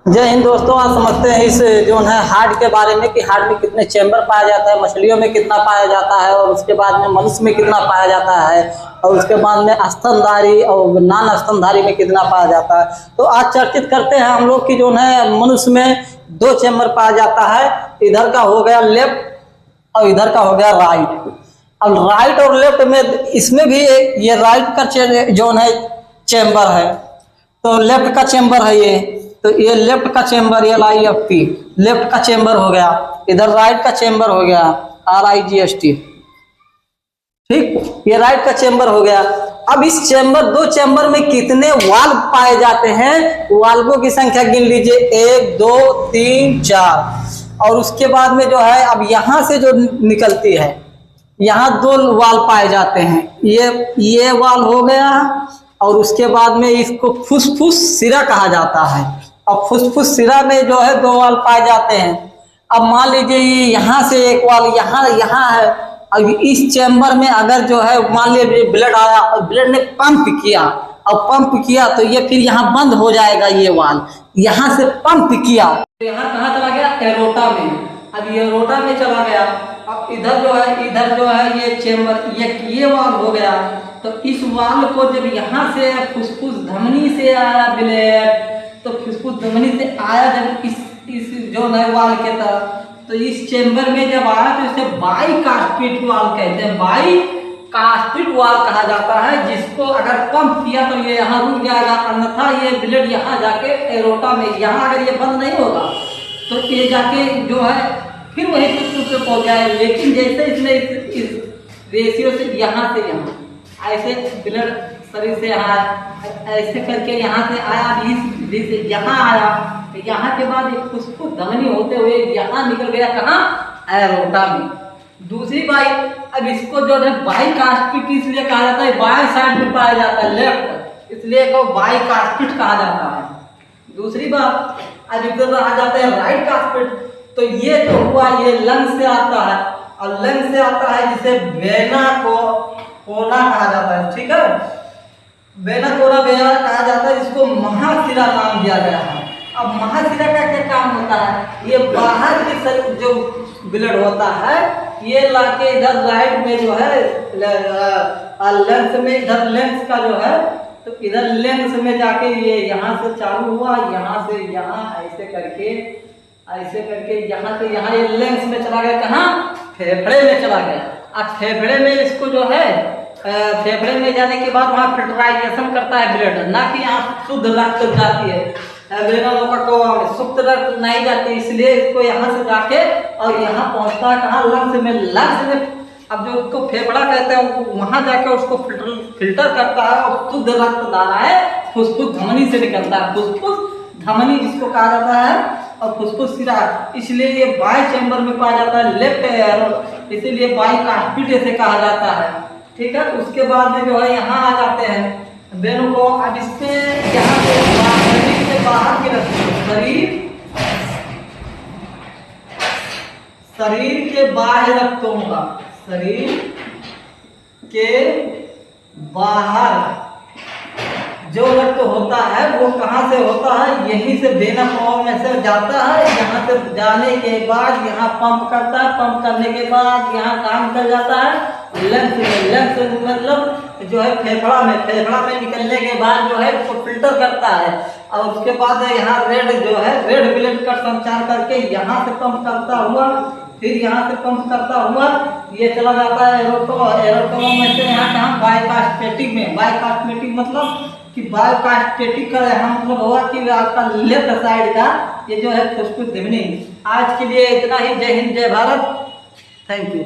जय हिंद दोस्तों। आज समझते हैं इस जो है हार्ट के बारे में कि हार्ट में कितने चैम्बर पाया जाता है, मछलियों में कितना पाया जाता है और उसके बाद में मनुष्य में कितना पाया जाता है और उसके बाद में स्तनधारी और नॉन स्तनधारी में कितना पाया जाता है। तो आज चर्चित करते हैं हम लोग की जो है मनुष्य में 2 चैम्बर पाया जाता है। इधर का हो गया लेफ्ट और इधर का हो गया राइट। अब राइट और लेफ्ट में इसमें भी ये राइट का जो है चैम्बर है, तो लेफ्ट का चैम्बर है ये, तो ये लेफ्ट का चैम्बर LIFT लेफ्ट का चैम्बर हो गया। इधर राइट का चैम्बर हो गया RIGST। ठीक, ये राइट का चैम्बर हो गया। अब इस चैम्बर 2 चैम्बर में कितने वाल्व पाए जाते हैं, वाल्वों की संख्या गिन लीजिए 1 2 3 4। और उसके बाद में जो है अब यहां से जो निकलती है, यहाँ 2 वाल्व पाए जाते हैं। ये वाल्व हो गया और उसके बाद में इसको फुसफुस सिरा कहा जाता है। अब फुसफुस सिरा में जो है 2 वाल्व पाए जाते हैं। अब मान लीजिए यहाँ से एक वाल्व यहाँ है। अब इस चैम्बर में अगर जो है मान लीजिए ब्लड आया और ब्लड ने पंप किया, अब पंप किया तो ये फिर यहाँ बंद हो जाएगा। ये वाल्व यहाँ से पंप किया तो यहाँ कहाँ चला गया, एरोटा में। अब ये एरोटा में चला गया। अब इधर जो है ये चैम्बर ये वाल्व हो गया। तो इस वाल्व को जब यहाँ से फुसफुस धमनी से आया ब्लड, तो फुसफुस धमनी से आया जब इस जो है वाल्व के तरफ, तो इस चैम्बर में जब आया तो इसे बाइकास्पिड वाल्व कहते हैं। बाइकास्पिड वाल्व कहा जाता है, जिसको अगर पंप किया तो ये यहाँ रुक जाएगा, अन्यथा ये ब्लड यहाँ जाके एरोटा में, यहाँ अगर ये बंद नहीं होगा तो ये जाके जो है फिर वही फुसफुस से पहुंच जाए। लेकिन जैसे इसने इस रेशियो से यहाँ ऐसे ब्लड शरीर से आया, ऐसे करके यहाँ से आया, इस विधि से यहाँ आया, तो यहाँ के बाद एक फुसफुस धमनी होते हुए यहाँ निकल गया कहाँ, एरोटा में। दूसरी बात, अब इसको जो है बाइकास्पिड इसलिए कहा जाता है, बाएं साइड में पाया जाता है लेफ्ट, इसलिए इसको बाइकास्पिड कहा जाता है। दूसरी बात, अब इधर आ जाता है राइट कास्पिड। तो ये जो हुआ ये लंग से आता है और लंग से आता है जिसे वेना कोना कहा जाता है। ठीक है, वेना कोना कहा जाता है, जिसको महाशिरा नाम दिया गया है। अब महाशिरा का क्या काम होता है, ये बाहर की जो ब्लड होता है ये लाके इधर राइट में जो है लेंस में, इधर लेंस का जो है, तो इधर लेंस में जाके ये यहाँ से चालू हुआ, यहाँ से यहाँ ऐसे करके यहाँ से यहाँ ये लेंस में चला गया कहाँ, फेफड़े में चला गया। अब फेफड़े में इसको जो है फेफड़े में जाने के बाद वहाँ फिल्टराइजेशन करता है ब्लड, ना कि यहाँ शुद्ध रक्त जाती है। शुद्ध रक्त नहीं जाती, इसलिए इसको यहाँ से जाके और यहाँ पहुँचता है कहाँ, लंग्स में। लंग्स में अब जो उसको फेफड़ा कहते हैं वहाँ जाके उसको फिल्टर करता है और शुद्ध रक्त धाराएं फुसफुस धमनी से निकलता है। फुसफुस धमनी जिसको कहा जाता है और फुसफुस सिरा, इसलिए ये बाएं चैम्बर में पाया जाता है, लेफ्ट एरो, इसीलिए बाइकास्पिड से कहा जाता है। ठीक है, उसके बाद में जो है यहाँ आ जाते हैं वेनु को। अब इससे यहाँ से शरीर से बाहर की शरीर के बाह्य रक्तों का, शरीर के बाहर जो रक्त होता है वो कहाँ से होता है, यहीं से वेना कोवा में से जाता है। यहाँ से जाने के बाद यहाँ पंप करता है, पंप करने के बाद यहाँ काम कर जाता है लंग्स में। लंग्स मतलब जो है फेफड़ा में निकलने के बाद जो है उसको फिल्टर करता है और उसके बाद यहाँ रेड ब्लड का संचार करके यहाँ से पंप करता हुआ, फिर यहाँ से पंप करता हुआ ये चला जाता है एरोटो में से यहाँ कहाँ, बाइकास्पेटिक में। बाइकास्पेटिक मतलब कि बाइकास्पेटिक का यहाँ मतलब हुआ कि आपका लेफ्ट साइड का ये जो है फुसफुस धमनी। आज के लिए इतना ही। जय हिंद, जय भारत, थैंक यू।